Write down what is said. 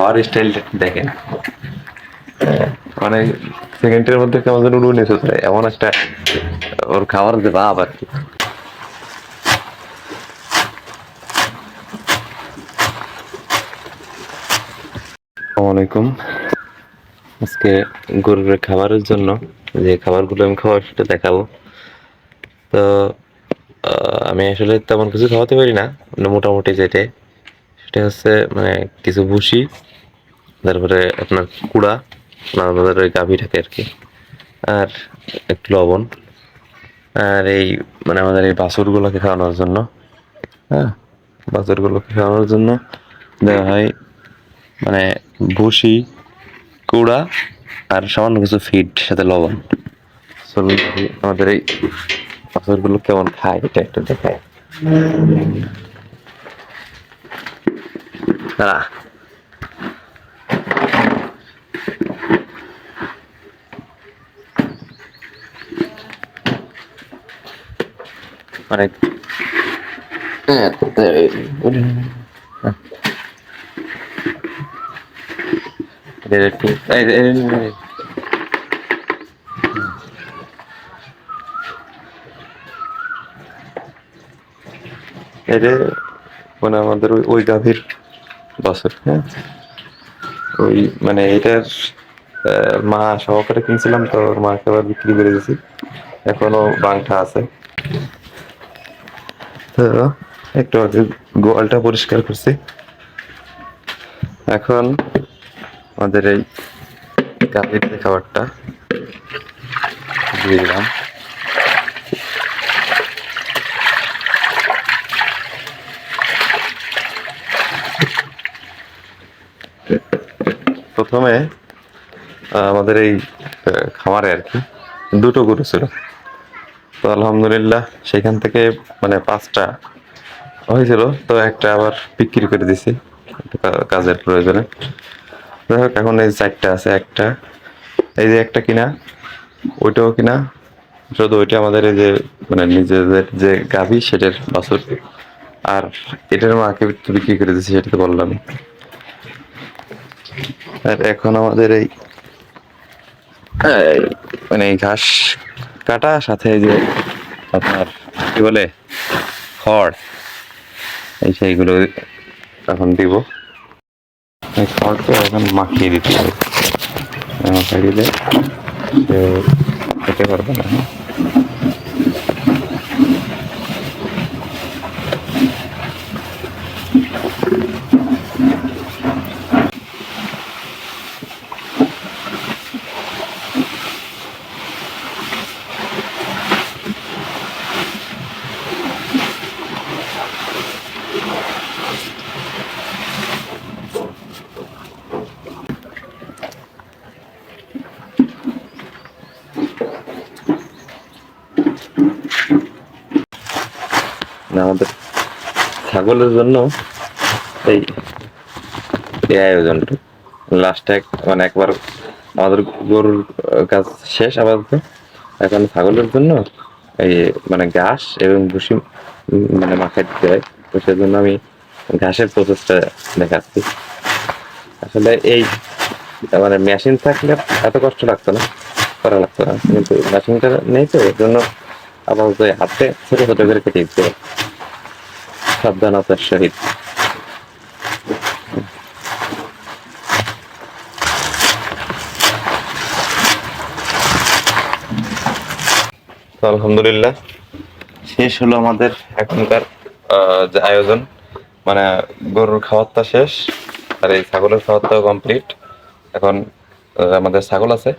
খাওয়ার স্টাইলটা দেখেন, মানে সেকেন্ডের মধ্যে কেমন যেন উড়ে নিতে পারে এমন একটা ওর খাওয়ার যে ভাব আর কি। আসসালামু আলাইকুম। আজকে গরুর খাবারের জন্য যে খাবারগুলো আমি খাওয়ার সেটা দেখাবো। তো আমি আসলে তেমন কিছু খাওয়াতে পারি না, মানে মোটামুটি যেটা সেটা হচ্ছে মানে কিছু ভুসি, তারপরে আপনার কুড়া, আমাদের ওই গাভীটাকে আর কি, আর একটু লবণ, আর এই মানে আমাদের এই বাছুরগুলোকে খাওয়ানোর জন্য, হ্যাঁ, বাছুরগুলোকে খাওয়ানোর জন্য দেওয়া হয় মানে ভুসি, কুড়া আর সামান্য কিছু ফিড সাথে লবণ। চলুন দেখি আমাদের এই বাছুরগুলো কেমন খায় এটা একটু দেখায়। দাঁড়া, মানে একটু এটা মানে আমাদের ওই গাভীর বাছুর, হ্যাঁ, ওই মানে এটার মা সহকারে কিনছিলাম, তো ওর মাকে আবার বিক্রি করে দিয়েছি, এখনো বাংটা আছে। তো একটু আগে গোয়ালটা পরিষ্কার করছি, এখন আমাদের এই গাভীর খাবারটা দিয়ে দিলাম। প্রথমে আমাদের এই খামারে আর কি দুটো গরু ছিল, তো আলহামদুলিল্লাহ সেখান থেকে মানে 5টা হয়েছিল, তো একটা আবার বিক্রি করে দিছি কাজের প্রয়োজনে। যাই হোক, এখন এই 4টা আছে, একটা এই যে একটা কিনা, ওইটাও কিনা, শুধু ওইটা আমাদের এই যে মানে নিজেদের যে গাভী সেটার বাছুর, আর এটার মাকে বিক্রি করে দিছি, সেটা তো বললাম। আর এখন আমাদের এই মানে এই ঘাস কাটা সাথে এই যে আপনার কি বলে খড়, এই সেইগুলো এখন দিব। এই খড়টা এখন মাখিয়ে দিতে হবে, মাখিয়ে দিলে সে খেতে পারবে না। আমাদের ছাগলের জন্য এই এই আয়োজনটা লাস্টে মানে একবার আমাদের গরুর কাজ শেষ আপাতত, এখন ছাগলের জন্য এই মানে ঘাস এবং ভুসি মানে মাখাই দিতে হয়, তো সেজন্য আমি ঘাসের প্রসেসটা দেখাচ্ছি। আসলে এই মানে মেশিন থাকলে এত কষ্ট লাগতো না, করা লাগতো না, কিন্তু মেশিনটা নেই, তো এর জন্য আপাতত হাতে ছোট ছোট করে কেটে দিতে হয় সাবধানতার সহিত। তো আলহামদুলিল্লাহ শেষ হলো আমাদের এখনকার যে আয়োজন, মানে গরুর খাওয়ারটা শেষ আর এই ছাগলের খাওয়ারটাও কমপ্লিট। এখন আমাদের ছাগল আছে।